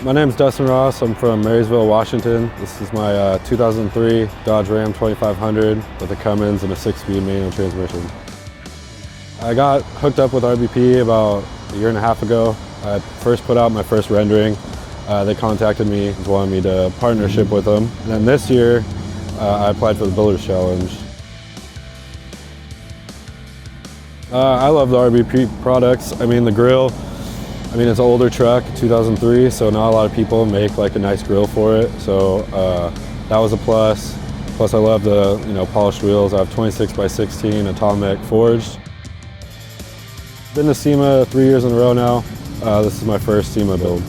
My name is Dustin Ross. I'm from Marysville, Washington. This is my 2003 Dodge Ram 2500 with a Cummins and a 6-speed manual transmission. I got hooked up with RBP about a year and a half ago. I first put out my first rendering. They contacted me and wanted me to partnership with them. And then this year, I applied for the Builders Challenge. I love the RBP products. I mean, the grill. It's an older truck, 2003, so not a lot of people make like a nice grill for it. So that was a plus. Plus, I love the polished wheels. I have 26x16 atomic forged. Been to SEMA 3 years in a row now. This is my first SEMA build.